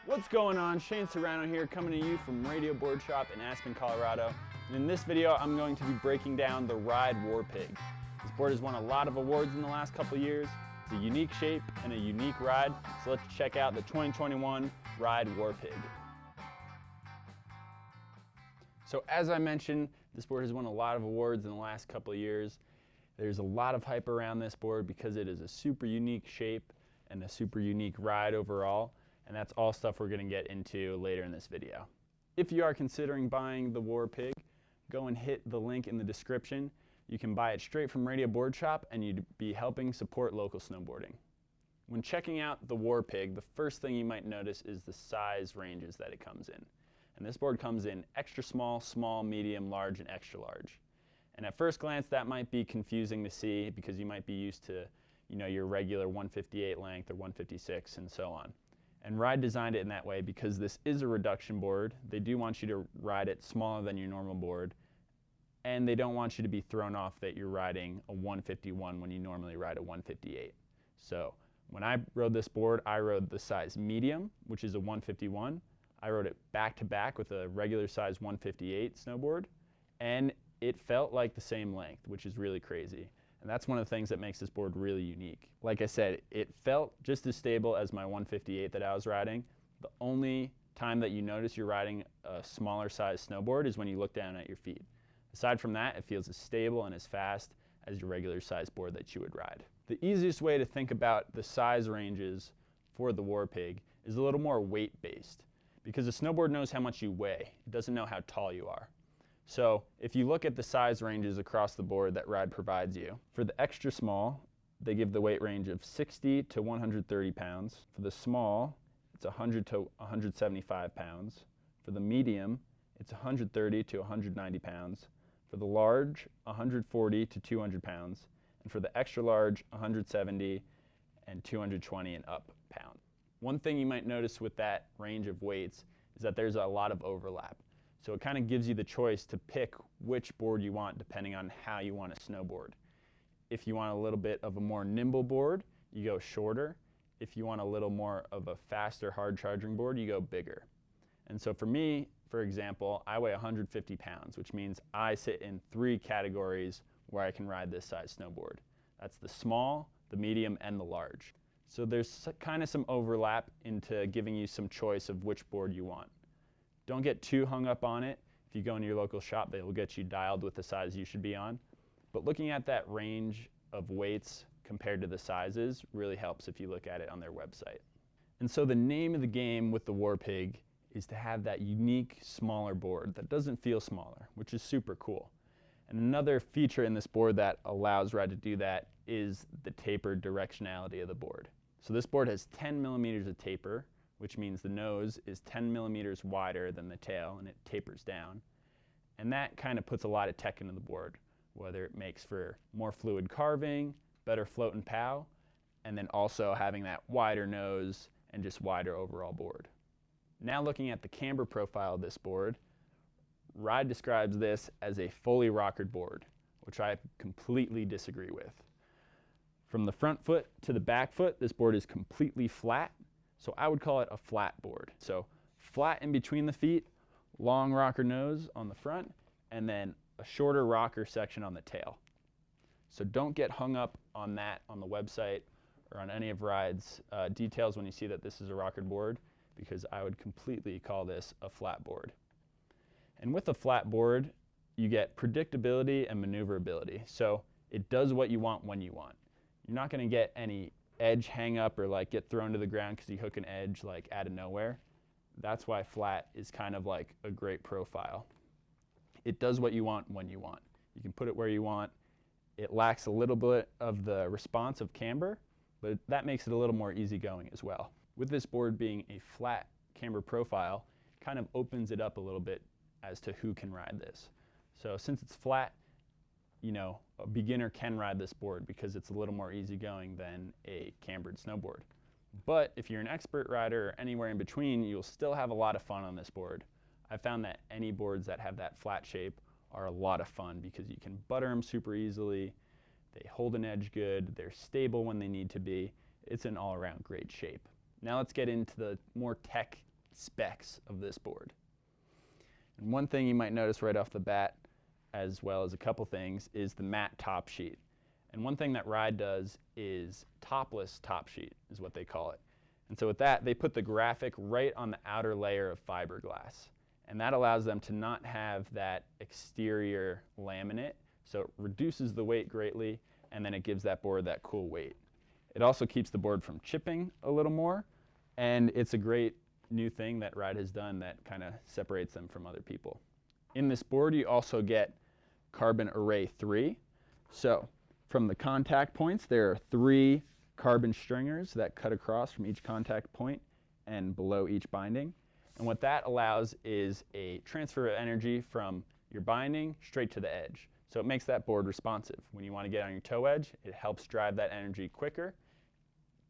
What's going on? Shane Serrano here, coming to you from Boardshop in Aspen, Colorado. And in this video, I'm going to be breaking down the Ride Warpig. This board has won a lot of awards in the last couple years. It's a unique shape and a unique ride, so let's check out the 2021 Ride Warpig. So as I mentioned, this board has won a lot of awards in the last couple of years. There's a lot of hype around this board because it is a super unique shape and a super unique ride overall. And that's all stuff we're going to get into later in this video. If you are considering buying the Warpig, go and hit the link in the description. You can buy it straight from Boardshop and you'd be helping support local snowboarding. When checking out the Warpig, the first thing you might notice is the size ranges that it comes in. And this board comes in extra small, small, medium, large, and extra large. And at first glance that might be confusing to see because you might be used to, your regular 158 length or 156 and so on. And Ride designed it in that way because this is a reduction board. They do want you to ride it smaller than your normal board, and they don't want you to be thrown off that you're riding a 151 when you normally ride a 158. So when I rode this board, I rode the size medium, which is a 151. I rode it back to back with a regular size 158 snowboard, and it felt like the same length, which is really crazy. And that's one of the things that makes this board really unique. Like I said, it felt just as stable as my 158 that I was riding. The only time that you notice you're riding a smaller size snowboard is when you look down at your feet. Aside from that, it feels as stable and as fast as your regular size board that you would ride. The easiest way to think about the size ranges for the Warpig is a little more weight-based, because the snowboard knows how much you weigh. It doesn't know how tall you are. So if you look at the size ranges across the board that Ride provides you, for the extra small, they give the weight range of 60 to 130 pounds. For the small, it's 100 to 175 pounds. For the medium, it's 130 to 190 pounds. For the large, 140 to 200 pounds. And for the extra large, 170 and 220 and up pounds. One thing you might notice with that range of weights is that there's a lot of overlap. So it kind of gives you the choice to pick which board you want depending on how you want to snowboard. If you want a little bit of a more nimble board, you go shorter. If you want a little more of a faster hard charging board, you go bigger. And so for me, for example, I weigh 150 pounds, which means I sit in 3 categories where I can ride this size snowboard. That's the small, the medium, and the large. So there's kind of some overlap into giving you some choice of which board you want. Don't get too hung up on it. If you go into your local shop, they will get you dialed with the size you should be on. But looking at that range of weights compared to the sizes really helps if you look at it on their website. And so the name of the game with the Warpig is to have that unique smaller board that doesn't feel smaller, which is super cool. And another feature in this board that allows Ride to do that is the tapered directionality of the board. So this board has 10 millimeters of taper, which means the nose is 10 millimeters wider than the tail and it tapers down. And that kind of puts a lot of tech into the board, whether it makes for more fluid carving, better float and pow, and then also having that wider nose and just wider overall board. Now looking at the camber profile of this board, Ride describes this as a fully rockered board, which I completely disagree with. From the front foot to the back foot, this board is completely flat. So I would call it a flat board. So flat in between the feet, long rocker nose on the front, and then a shorter rocker section on the tail. So don't get hung up on that on the website or on any of Ride's details when you see that this is a rockered board, because I would completely call this a flat board. And with a flat board, you get predictability and maneuverability. So it does what you want when you want. You're not going to get any edge hang up or like get thrown to the ground because you hook an edge like out of nowhere. That's why flat is kind of like a great profile. It does what you want when you want. You can put it where you want. It lacks a little bit of the response of camber, but that makes it a little more easygoing as well. With this board being a flat camber profile, it kind of opens it up a little bit as to who can ride this. So since it's flat, a beginner can ride this board because it's a little more easygoing than a cambered snowboard. But if you're an expert rider or anywhere in between, you'll still have a lot of fun on this board. I found that any boards that have that flat shape are a lot of fun because you can butter them super easily, they hold an edge good, they're stable when they need to be. It's an all-around great shape. Now let's get into the more tech specs of this board. And one thing you might notice right off the bat, as well as a couple things, is the matte top sheet. And one thing that Ride does is topless top sheet, is what they call it. And so with that, they put the graphic right on the outer layer of fiberglass. And that allows them to not have that exterior laminate, so it reduces the weight greatly, and then it gives that board that cool weight. It also keeps the board from chipping a little more, and it's a great new thing that Ride has done that kind of separates them from other people. In this board, you also get carbon array 3. So from the contact points, there are 3 carbon stringers that cut across from each contact point and below each binding. And what that allows is a transfer of energy from your binding straight to the edge. So it makes that board responsive. When you want to get on your toe edge, it helps drive that energy quicker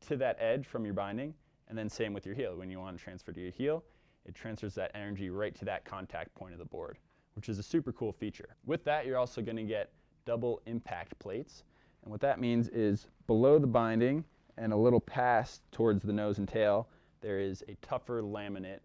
to that edge from your binding. And then same with your heel. When you want to transfer to your heel, it transfers that energy right to that contact point of the board, which is a super cool feature. With that, you're also going to get double impact plates. And what that means is below the binding and a little past towards the nose and tail, there is a tougher laminate,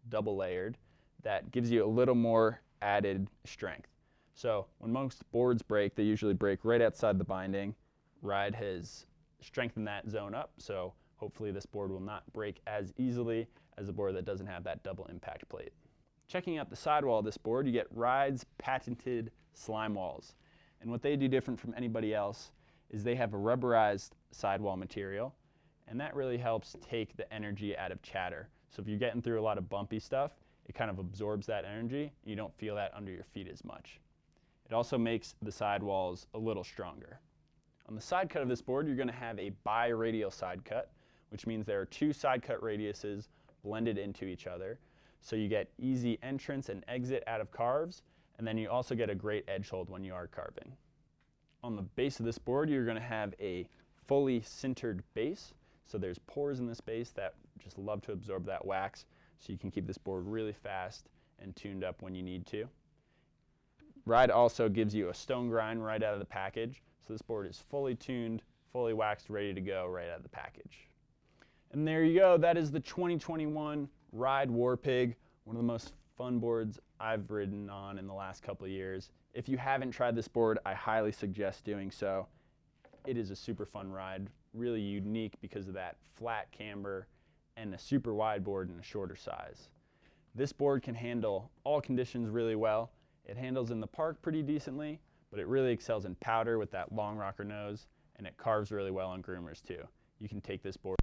double layered, that gives you a little more added strength. So when most boards break, they usually break right outside the binding. Ride has strengthened that zone up, so hopefully this board will not break as easily as a board that doesn't have that double impact plate. Checking out the sidewall of this board, you get Ride's patented slime walls. And what they do different from anybody else is they have a rubberized sidewall material, and that really helps take the energy out of chatter. So if you're getting through a lot of bumpy stuff, it kind of absorbs that energy. You don't feel that under your feet as much. It also makes the sidewalls a little stronger. On the side cut of this board, you're going to have a bi-radial side cut, which means there are 2 side cut radiuses blended into each other. So you get easy entrance and exit out of carves, and then you also get a great edge hold when you are carving. On the base of this board, you're going to have a fully sintered base. So there's pores in this base that just love to absorb that wax, so you can keep this board really fast and tuned up when you need to. Ride also gives you a stone grind right out of the package, so this board is fully tuned, fully waxed, ready to go right out of the package. And there you go, that is the 2021 Ride Warpig, one of the most fun boards I've ridden on in the last couple of years. If you haven't tried this board, I highly suggest doing so. It is a super fun ride, really unique because of that flat camber and a super wide board in a shorter size. This board can handle all conditions really well. It handles in the park pretty decently, but it really excels in powder with that long rocker nose, and it carves really well on groomers too. You can take this board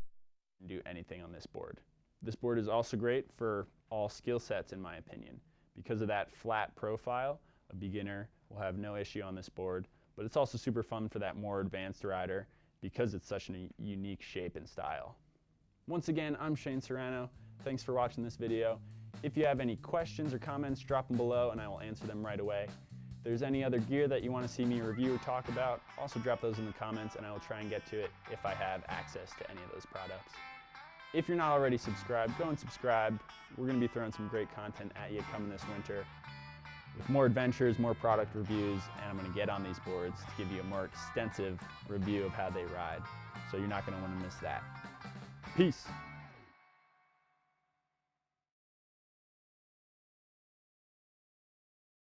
and do anything on this board. This board is also great for all skill sets in my opinion. Because of that flat profile, a beginner will have no issue on this board, but it's also super fun for that more advanced rider because it's such a unique shape and style. Once again, I'm Shane Serrano. Thanks for watching this video. If you have any questions or comments, drop them below and I will answer them right away. If there's any other gear that you want to see me review or talk about, also drop those in the comments and I will try and get to it if I have access to any of those products. If you're not already subscribed, go and subscribe. We're going to be throwing some great content at you coming this winter with more adventures, more product reviews, and I'm going to get on these boards to give you a more extensive review of how they ride. So you're not going to want to miss that. Peace.